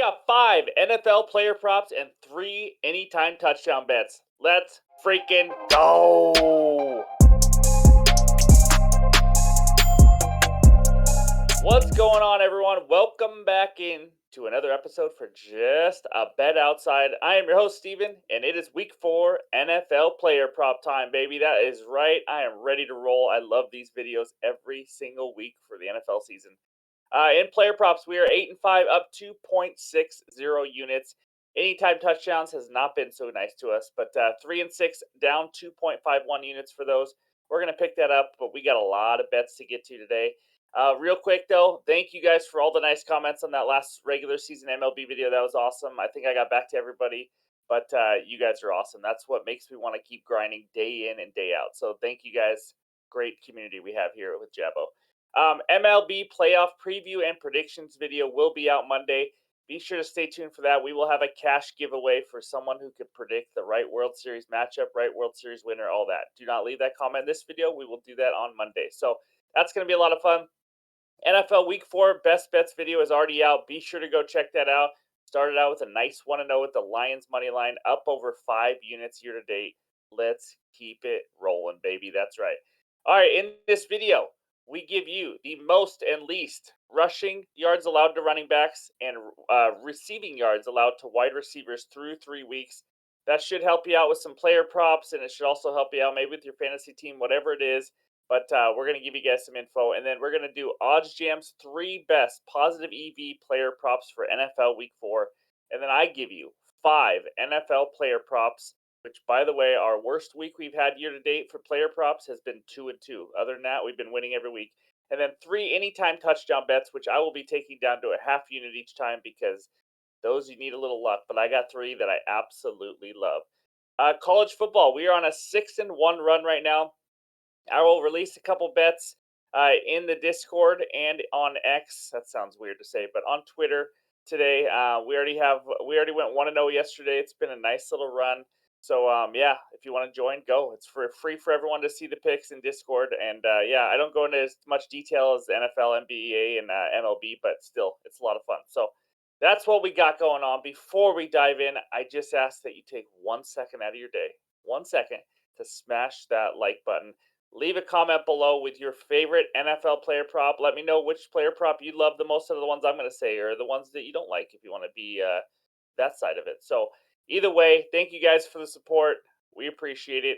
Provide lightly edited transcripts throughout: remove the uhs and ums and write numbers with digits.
got 5 NFL player props and 3 anytime touchdown bets. Let's freaking go! What's going on, everyone? Welcome back in to another episode for Just a Bet Outside. I am your host, Steven, and it is week 4 NFL player prop time, baby. That is right. I am ready to roll. I love these videos every single week for the NFL season. In player props, we are 8-5, up 2.60 units. Anytime touchdowns has not been so nice to us, but 3-6, down 2.51 units for those. We're going to pick that up, but we got a lot of bets to get to today. Real quick, though, thank you guys for all the nice comments on that last regular season MLB video. That was awesome. I think I got back to everybody, but you guys are awesome. That's what makes me want to keep grinding day in and day out. So thank you guys. Great community we have here with Jabbo. MLB playoff preview and predictions video will be out Monday. Be sure to stay tuned for that. We will have a cash giveaway for someone who could predict the right World Series matchup, right World Series winner, all that. Do not leave that comment in this video. We will do that on Monday. So that's going to be a lot of fun. NFL Week 4 Best Bets video is already out. Be sure to go check that out. Started out with a nice 1-0 with the Lions money line, up over 5 units year to date. Let's keep it rolling, baby. That's right. All right, in this video, we give you the most and least rushing yards allowed to running backs and receiving yards allowed to wide receivers through 3 weeks. That should help you out with some player props, and it should also help you out maybe with your fantasy team, whatever it is. But we're going to give you guys some info, and then we're going to do OddsJam's 3 best positive EV player props for NFL Week 4. And then I give you 5 NFL player props, which, by the way, our worst week we've had year to date for player props has been 2-2. Other than that, we've been winning every week. And then 3 anytime touchdown bets, which I will be taking down to a half unit each time because those you need a little luck. But I got 3 that I absolutely love. College football, we are on a 6-1 run right now. I will release a couple bets in the Discord and on X. That sounds weird to say, but on Twitter today. We already went 1-0 yesterday. It's been a nice little run. So yeah, if you want to join, go. It's free for everyone to see the picks in Discord. And yeah, I don't go into as much detail as NFL, NBA, and MLB, but still, it's a lot of fun. So that's what we got going on. Before we dive in, I just ask that you take 1 second out of your day, 1 second, to smash that like button. Leave a comment below with your favorite NFL player prop. Let me know which player prop you love the most out of the ones I'm going to say, or the ones that you don't like if you want to be that side of it. So either way, thank you guys for the support. We appreciate it.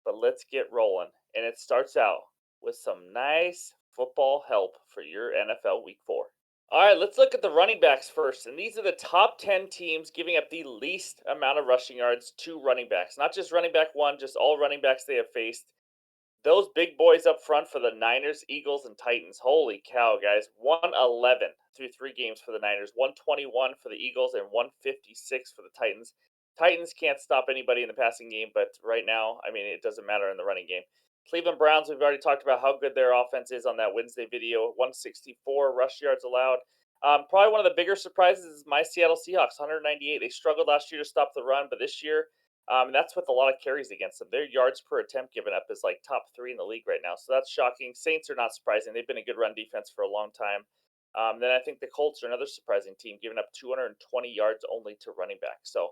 But let's get rolling. And it starts out with some nice football help for your NFL Week 4. All right, let's look at the running backs first. And these are the top 10 teams giving up the least amount of rushing yards to running backs. Not just running back one, just all running backs they have faced. Those big boys up front for the Niners, Eagles, and Titans. Holy cow, guys. 111 through 3 games for the Niners, 121 for the Eagles, and 156 for the Titans. Titans can't stop anybody in the passing game, but right now, I mean, it doesn't matter in the running game. Cleveland Browns, we've already talked about how good their offense is on that Wednesday video. 164 rush yards allowed. Probably one of the bigger surprises is my Seattle Seahawks, 198. They struggled last year to stop the run, but this year, that's with a lot of carries against them. Their yards per attempt given up is like top 3 in the league right now. So that's shocking. Saints are not surprising. They've been a good run defense for a long time. Then I think the Colts are another surprising team, giving up 220 yards only to running back. So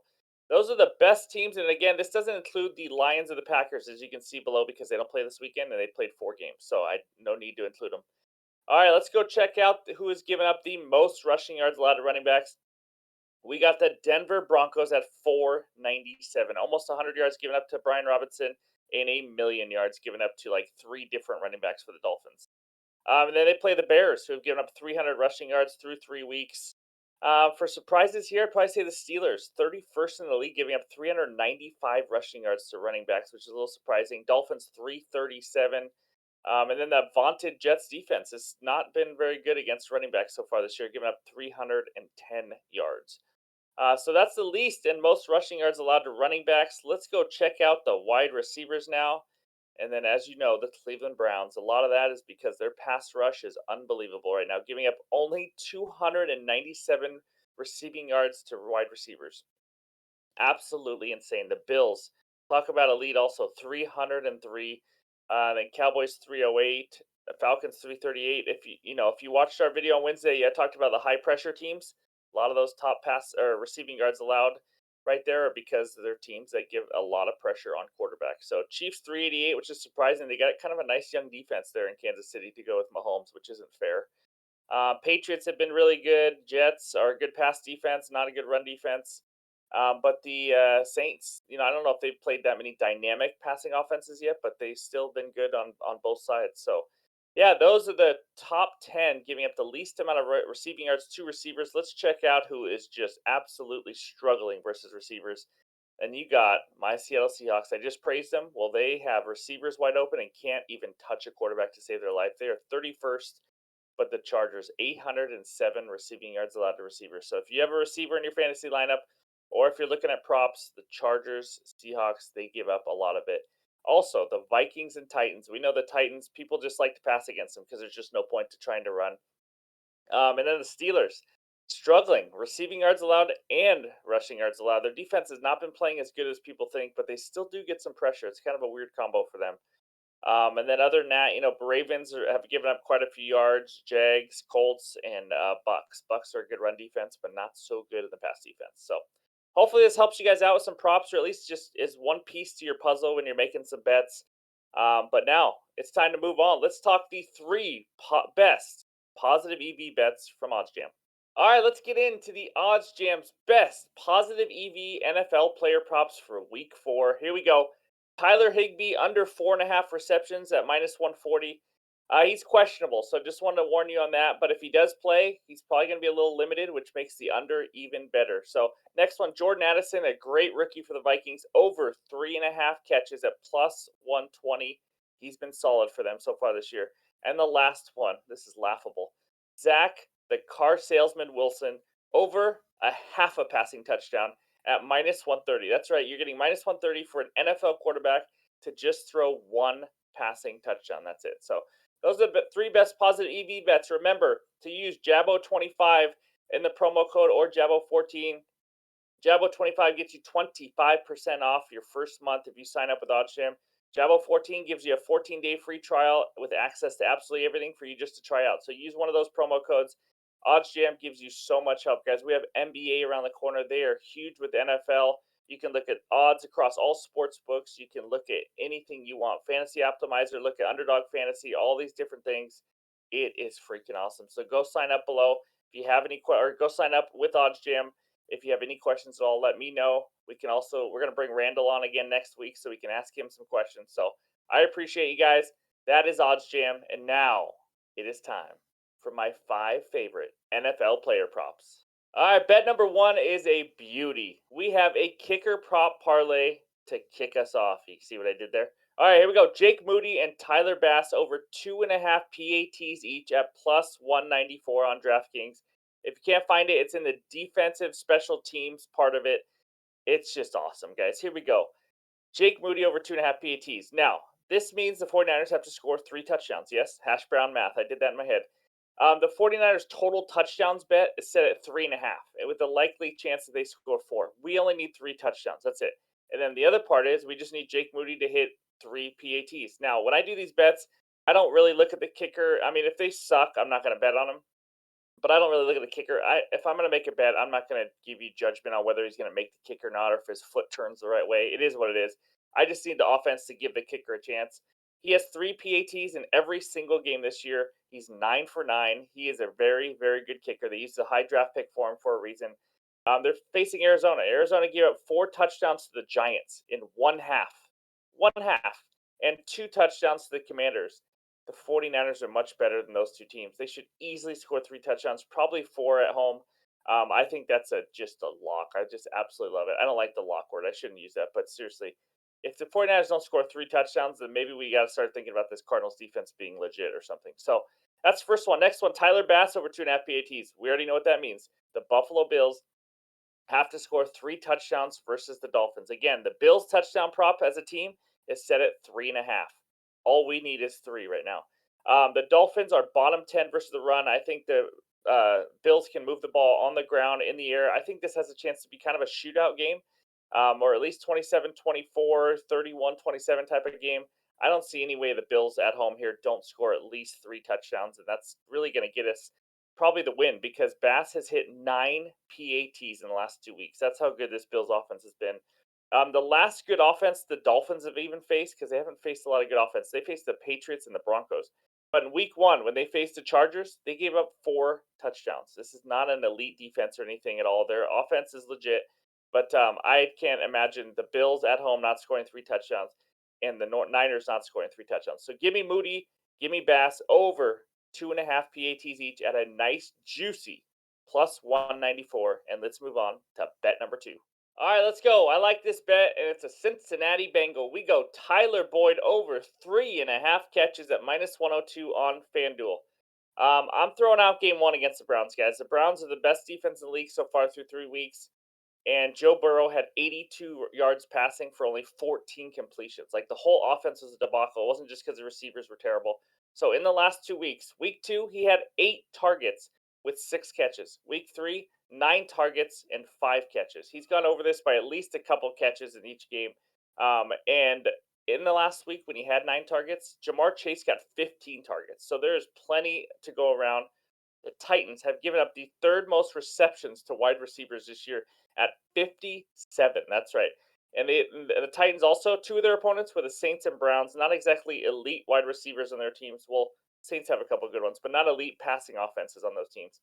those are the best teams. And again, this doesn't include the Lions or the Packers, as you can see below, because they don't play this weekend and they played 4 games. So no need to include them. All right, let's go check out who has given up the most rushing yards allowed to running backs. We got the Denver Broncos at 497, almost 100 yards given up to Brian Robinson, and 1,000,000 yards given up to like 3 different running backs for the Dolphins. And then they play the Bears, who have given up 300 rushing yards through 3 weeks. For surprises here, I'd probably say the Steelers, 31st in the league, giving up 395 rushing yards to running backs, which is a little surprising. Dolphins, 337. And then that vaunted Jets defense has not been very good against running backs so far this year, giving up 310 yards. So that's the least and most rushing yards allowed to running backs. Let's go check out the wide receivers now. And then, as you know, the Cleveland Browns, a lot of that is because their pass rush is unbelievable right now, giving up only 297 receiving yards to wide receivers. Absolutely insane. The Bills, talk about a lead also, 303. Then Cowboys 308, Falcons 338. If you watched our video on Wednesday, I talked about the high pressure teams. A lot of those top pass or receiving yards allowed right there are because they're teams that give a lot of pressure on quarterbacks. So Chiefs 388, which is surprising. They got kind of a nice young defense there in Kansas City to go with Mahomes, which isn't fair. Patriots have been really good. Jets are a good pass defense, not a good run defense. But the Saints, I don't know if they've played that many dynamic passing offenses yet, but they've still been good on both sides. So, yeah, those are the top 10 giving up the least amount of receiving yards to receivers. Let's check out who is just absolutely struggling versus receivers. And you got my Seattle Seahawks. I just praised them. Well, they have receivers wide open and can't even touch a quarterback to save their life. They are 31st, but the Chargers 807 receiving yards allowed to receivers. So if you have a receiver in your fantasy lineup, or if you're looking at props, the Chargers, Seahawks, they give up a lot of it. Also, the Vikings and Titans. We know the Titans, people just like to pass against them because there's just no point to trying to run. And then the Steelers, struggling, receiving yards allowed and rushing yards allowed. Their defense has not been playing as good as people think, but they still do get some pressure. It's kind of a weird combo for them. And then other than that, Ravens have given up quite a few yards. Jags, Colts, and Bucks. Bucks are a good run defense, but not so good in the pass defense. So hopefully this helps you guys out with some props, or at least just is one piece to your puzzle when you're making some bets. But now it's time to move on. Let's talk the three best positive EV bets from OddsJam. All right, let's get into the OddsJam's best positive EV NFL player props for Week 4. Here we go. Tyler Higbee under 4.5 receptions at minus 140. He's questionable, so just wanted to warn you on that. But if he does play, he's probably going to be a little limited, which makes the under even better. So next one, Jordan Addison, a great rookie for the Vikings, over 3.5 catches at plus 120. He's been solid for them so far this year. And the last one, this is laughable. Zach, the car salesman Wilson, over a half a passing touchdown at minus 130. That's right, you're getting minus 130 for an NFL quarterback to just throw one passing touchdown. That's it. So those are the three best positive EV bets. Remember to use Jabo25 in the promo code or Jabo14. Jabo25 gets you 25% off your first month if you sign up with OddsJam. Jabo14 gives you a 14-day free trial with access to absolutely everything for you just to try out. So use one of those promo codes. OddsJam gives you so much help, guys. We have NBA around the corner. They are huge with NFL. You can look at odds across all sports books. You can look at anything you want. Fantasy Optimizer, look at Underdog Fantasy, all these different things. It is freaking awesome. So go sign up below. If you have any or go sign up with OddsJam. If you have any questions at all, let me know. We're going to bring Randall on again next week so we can ask him some questions. So I appreciate you guys. That is OddsJam. And now it is time for my 5 favorite NFL player props. All right, bet number 1 is a beauty. We have a kicker prop parlay to kick us off. You see what I did there? All right, here we go. Jake Moody and Tyler Bass over 2.5 PATs each at plus 194 on DraftKings. If you can't find it, it's in the defensive special teams part of it. It's just awesome, guys. Here we go. Jake Moody over 2.5 PATs. Now, this means the 49ers have to score 3 touchdowns. Yes, hash brown math. I did that in my head. The 49ers total touchdowns bet is set at 3.5, with a likely chance that they score 4. We only need 3 touchdowns. That's it. And then the other part is we just need Jake Moody to hit 3 PATs. Now, when I do these bets, I don't really look at the kicker. I mean, if they suck, I'm not going to bet on them. But I don't really look at the kicker. If I'm going to make a bet, I'm not going to give you judgment on whether he's going to make the kick or not, or if his foot turns the right way. It is what it is. I just need the offense to give the kicker a chance. He has 3 PATs in every single game this year. He's 9 for 9. He is a very, very good kicker. They used a high draft pick for him for a reason. They're facing Arizona. Arizona gave up 4 touchdowns to the Giants in one half. One half. And 2 touchdowns to the Commanders. The 49ers are much better than those 2 teams. They should easily score 3 touchdowns, probably 4 at home. I think that's just a lock. I just absolutely love it. I don't like the lock word. I shouldn't use that. But seriously, if the 49ers don't score 3 touchdowns, then maybe we got to start thinking about this Cardinals defense being legit or something. So that's the first one. Next one, Tyler Bass over 2.5 PATs. We already know what that means. The Buffalo Bills have to score 3 touchdowns versus the Dolphins. Again, the Bills touchdown prop as a team is set at 3.5. All we need is 3 right now. The Dolphins are bottom 10 versus the run. I think the Bills can move the ball on the ground, in the air. I think this has a chance to be kind of a shootout game, or at least 27-24, 31-27 type of game. I don't see any way the Bills at home here don't score at least 3 touchdowns, and that's really going to get us probably the win because Bass has hit 9 PATs in the last 2 weeks. That's how good this Bills offense has been. The last good offense the Dolphins have even faced, because they haven't faced a lot of good offense. They faced the Patriots and the Broncos. But in week one, when they faced the Chargers, they gave up 4 touchdowns. This is not an elite defense or anything at all. Their offense is legit, but I can't imagine the Bills at home not scoring 3 touchdowns and the Niners not scoring 3 touchdowns. So give me Moody, give me Bass over 2.5 PATs each at a nice, juicy plus 194. And let's move on to bet number 2. All right, let's go. I like this bet, and it's a Cincinnati Bengal. We go Tyler Boyd over 3.5 catches at minus 102 on FanDuel. I'm throwing out game one against the Browns, guys. The Browns are the best defense in the league so far through 3 weeks. And Joe Burrow had 82 yards passing for only 14 completions. Like, the whole offense was a debacle. It wasn't just because the receivers were terrible. So in the last 2 weeks, week 2, he had 8 targets with 6 catches. Week 3, 9 targets and 5 catches. He's gone over this by at least a couple catches in each game. And in the last week, when he had 9 targets, Jamar Chase got 15 targets. So there's plenty to go around. The Titans have given up the third most receptions to wide receivers this year at 57. That's right. And the Titans also, 2 of their opponents were the Saints and Browns. Not exactly elite wide receivers on their teams. Well, Saints have a couple good ones, but not elite passing offenses on those teams.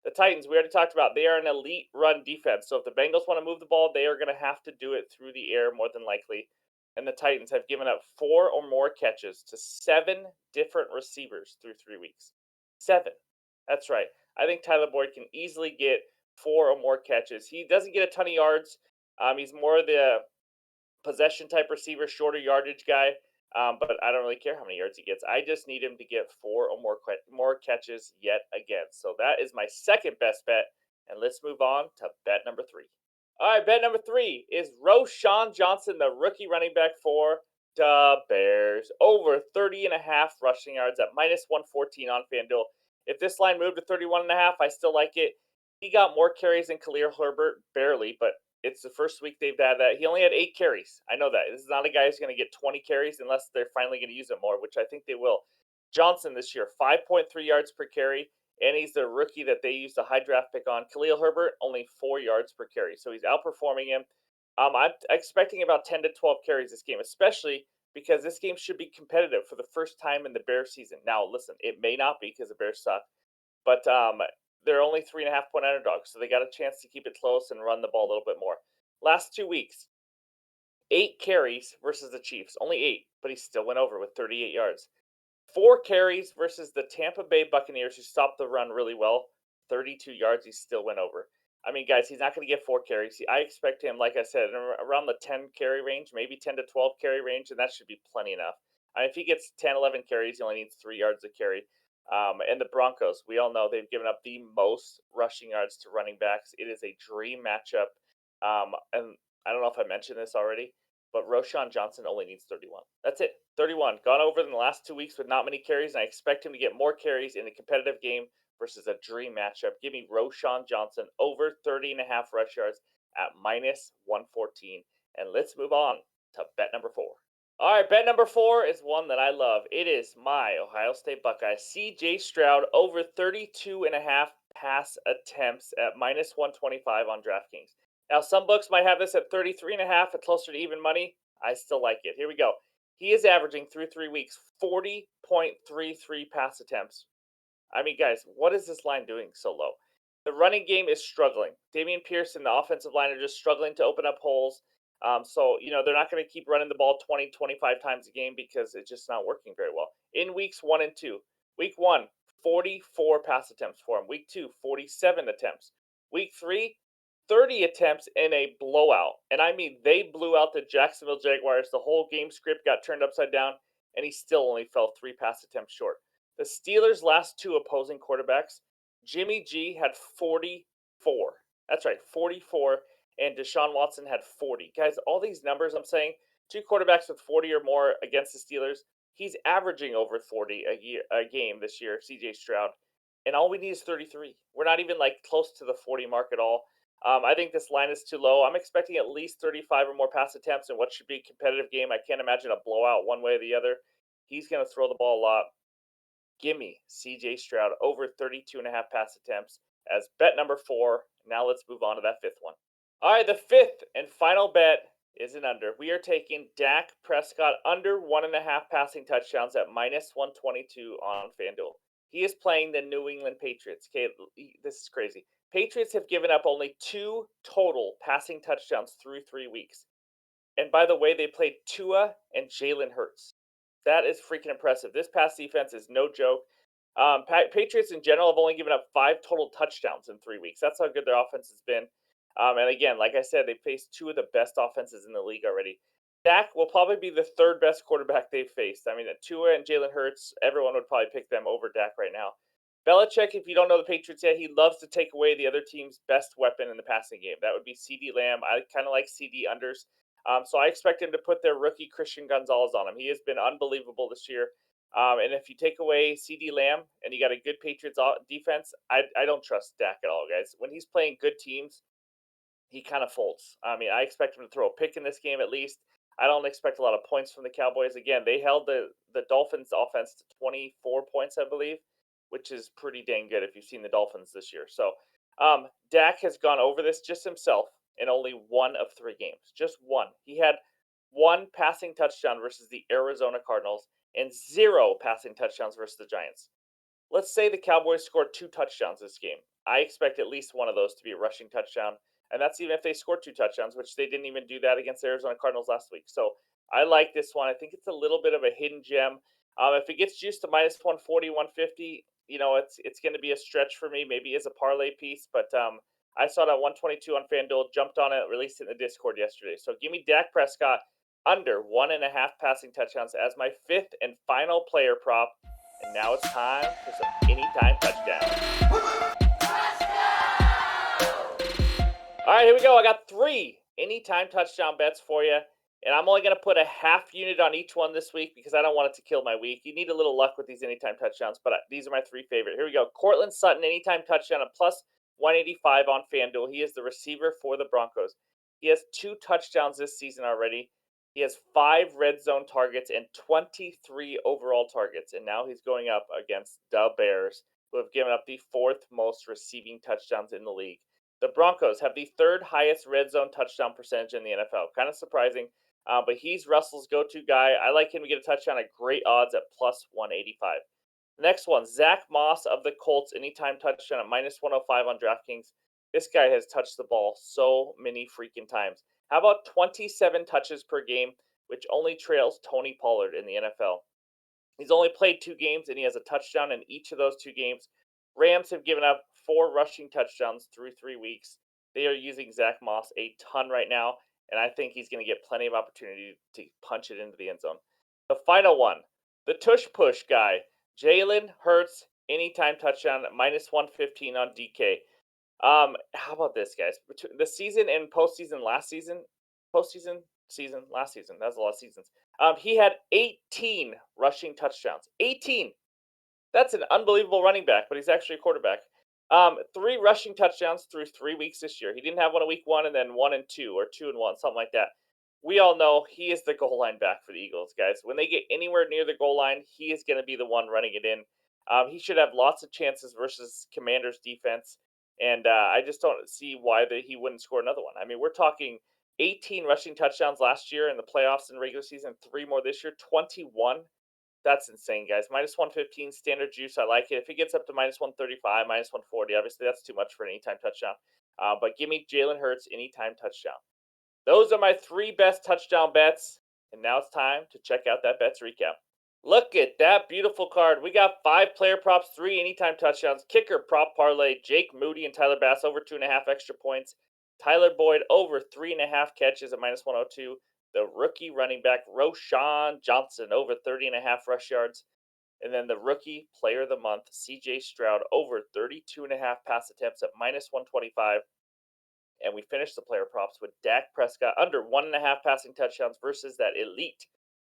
The Titans, we already talked about, they are an elite run defense. So if the Bengals want to move the ball, they are going to have to do it through the air more than likely. And the Titans have given up 4 or more catches to 7 different receivers through 3 weeks. 7. That's right. I think Tyler Boyd can easily get 4 or more catches. He doesn't get a ton of yards. He's more the possession type receiver, shorter yardage guy. But I don't really care how many yards he gets. I just need him to get 4 or more catches yet again. So that is my second best bet. And let's move on to bet number 3. All right, bet number 3 is Roschon Johnson, the rookie running back for the Bears. Over 30.5 rushing yards at minus 114 on FanDuel. If this line moved to 31.5, I still like it. He got more carries than Khalil Herbert, barely, but it's the first week they've had that. He only had 8 carries. I know that. This is not a guy who's going to get 20 carries unless they're finally going to use him more, which I think they will. Johnson this year, 5.3 yards per carry, and he's the rookie that they used a high draft pick on. Khalil Herbert, only 4 yards per carry, so he's outperforming him. I'm expecting about 10 to 12 carries this game, especially because this game should be competitive for the first time in the Bears season. Now, listen, it may not be because the Bears suck, but they're only 3.5-point underdogs, so they got a chance to keep it close and run the ball a little bit more. Last 2 weeks, 8 carries versus the Chiefs, only 8, but he still went over with 38 yards. 4 carries versus the Tampa Bay Buccaneers, who stopped the run really well, 32 yards, he still went over. I mean, guys, he's not going to get 4 carries. I expect him, like I said, around the 10 carry range, maybe 10 to 12 carry range, and that should be plenty enough. If he gets 10, 11 carries, he only needs 3 yards a carry. And the Broncos, we all know they've given up the most rushing yards to running backs. It is a dream matchup. And I don't know if I mentioned this already, but Roschon Johnson only needs 31. That's it. 31. Gone over in the last 2 weeks with not many carries, and I expect him to get more carries in a competitive game versus a dream matchup. Give me Roschon Johnson over 30.5 rush yards at minus 114. And let's move on to bet number 4. All right, bet number 4 is one that I love. It is my Ohio State Buckeyes. C.J. Stroud over 32.5 pass attempts at minus 125 on DraftKings. Now, some books might have this at 33.5 at closer to even money. I still like it. Here we go. He is averaging through 3 weeks 40.33 pass attempts. I mean, guys, what is this line doing so low? The running game is struggling. Dameon Pierce and the offensive line are just struggling to open up holes. So, they're not going to keep running the ball 20, 25 times a game because it's just not working very well. In weeks 1 and 2, week 1, 44 pass attempts for him. Week 2, 47 attempts. Week 3, 30 attempts in a blowout. And I mean, they blew out the Jacksonville Jaguars. The whole game script got turned upside down, and he still only fell 3 pass attempts short. The Steelers' last 2 opposing quarterbacks, Jimmy G had 44. That's right, 44. And Deshaun Watson had 40. Guys, all these numbers I'm saying, 2 quarterbacks with 40 or more against the Steelers. He's averaging over 40 a game this year, C.J. Stroud. And all we need is 33. We're not even close to the 40 mark at all. I think this line is too low. I'm expecting at least 35 or more pass attempts in what should be a competitive game. I can't imagine a blowout one way or the other. He's going to throw the ball a lot. gimme CJ Stroud over 32.5 pass attempts as bet number 4. Now let's move on to that fifth one. All right, the fifth and final bet is an under. We are taking Dak Prescott under 1.5 passing touchdowns at minus 122 on FanDuel. He is playing the New England Patriots. Okay, this is crazy. Patriots have given up only 2 total passing touchdowns through 3 weeks. And by the way, they played Tua and Jalen Hurts. That is freaking impressive. This pass defense is no joke. Patriots in general have only given up 5 total touchdowns in 3 weeks. That's how good their offense has been. And again, like I said, they faced 2 of the best offenses in the league already. Dak will probably be the 3rd best quarterback they've faced. I mean, Tua and Jalen Hurts, everyone would probably pick them over Dak right now. Belichick, if you don't know the Patriots yet, he loves to take away the other team's best weapon in the passing game. That would be CeeDee Lamb. I kind of like CD unders. So I expect him to put their rookie Christian Gonzalez on him. He has been unbelievable this year. And if you take away CeeDee Lamb and you got a good Patriots defense, I don't trust Dak at all, guys. When he's playing good teams, he kind of folds. I mean, I expect him to throw a pick in this game at least. I don't expect a lot of points from the Cowboys. Again, they held the Dolphins offense to 24 points, I believe, which is pretty dang good if you've seen the Dolphins this year. So Dak has gone over this just himself in only 1 of 3 games. Just 1. He had 1 passing touchdown versus the Arizona Cardinals and 0 passing touchdowns versus the Giants. Let's say the Cowboys scored 2 touchdowns this game. I expect at least one of those to be a rushing touchdown. And that's even if they scored 2 touchdowns, which they didn't even do that against the Arizona Cardinals last week. So I like this one. I think it's a little bit of a hidden gem. If it gets juiced to minus 140, 150, it's going to be a stretch for me. Maybe as a parlay piece, but I saw it at 122 on FanDuel, jumped on it, released it in the Discord yesterday. So give me Dak Prescott under 1.5 passing touchdowns as my 5th and final player prop. And now it's time for some anytime touchdowns. All right, here we go. I got 3 anytime touchdown bets for you. And I'm only going to put a half unit on each one this week because I don't want it to kill my week. You need a little luck with these anytime touchdowns, but these are my 3 favorite. Here we go. Cortland Sutton, anytime touchdown at plus 185 on FanDuel. He is the receiver for the Broncos. He has 2 touchdowns this season already. He has 5 red zone targets and 23 overall targets. And now he's going up against the Bears, who have given up the 4th most receiving touchdowns in the league. The Broncos have the 3rd highest red zone touchdown percentage in the NFL. Kind of surprising. But he's Russell's go-to guy. I like him to get a touchdown at great odds at plus 185. The next one, Zach Moss of the Colts, anytime touchdown at minus 105 on DraftKings. This guy has touched the ball so many freaking times. How about 27 touches per game, which only trails Tony Pollard in the NFL? He's only played 2 games, and he has a touchdown in each of those 2 games. Rams have given up 4 rushing touchdowns through 3 weeks. They are using Zach Moss a ton right now, and I think he's going to get plenty of opportunity to punch it into the end zone. The final one, the tush push guy, Jalen Hurts, anytime touchdown at minus 115 on DK. How about this, guys? The season and postseason last season, last season. That was a lot of seasons. He had 18 rushing touchdowns. 18. That's an unbelievable running back, but he's actually a quarterback. 3 rushing touchdowns through 3 weeks this year. He didn't have one in week 1 and then 1 and 2 or 2 and 1, something like that. We all know he is the goal line back for the Eagles, guys. When they get anywhere near the goal line, he is going to be the one running it in. He should have lots of chances versus Commanders defense, and I just don't see why he wouldn't score another one. I mean, we're talking 18 rushing touchdowns last year in the playoffs and regular season, 3 more this year, 21. That's insane, guys. Minus 115, standard juice. I like it. If it gets up to minus 135, minus 140, obviously that's too much for an anytime touchdown. But give me Jalen Hurts anytime touchdown. Those are my 3 best touchdown bets. And now it's time to check out that bets recap. Look at that beautiful card. We got 5 player props, 3 anytime touchdowns. Kicker prop parlay, Jake Moody and Tyler Bass over 2.5 extra points. Tyler Boyd over 3.5 catches at minus 102. The rookie running back, Roschon Johnson, over 30.5 rush yards. And then the rookie player of the month, CJ Stroud, over 32.5 pass attempts at minus 125. And we finished the player props with Dak Prescott under 1.5 passing touchdowns versus that elite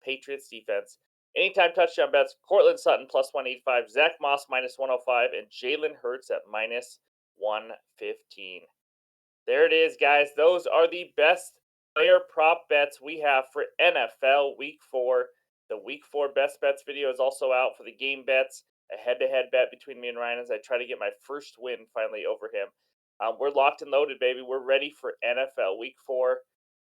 Patriots defense. Anytime touchdown bets, Cortland Sutton plus 185, Zach Moss minus 105, and Jalen Hurts at minus 115. There it is, guys. Those are the best player prop bets we have for NFL Week 4. The Week 4 best bets video is also out for the game bets. a head-to-head bet between me and Ryan as I try to get my first win finally over him. We're locked and loaded, baby. We're ready for NFL Week 4.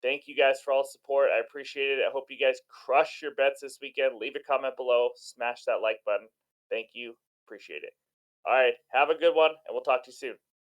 Thank you guys for all the support. I appreciate it. I hope you guys crush your bets this weekend. Leave a comment below. Smash that like button. Thank you. Appreciate it. All right. Have a good one, and we'll talk to you soon.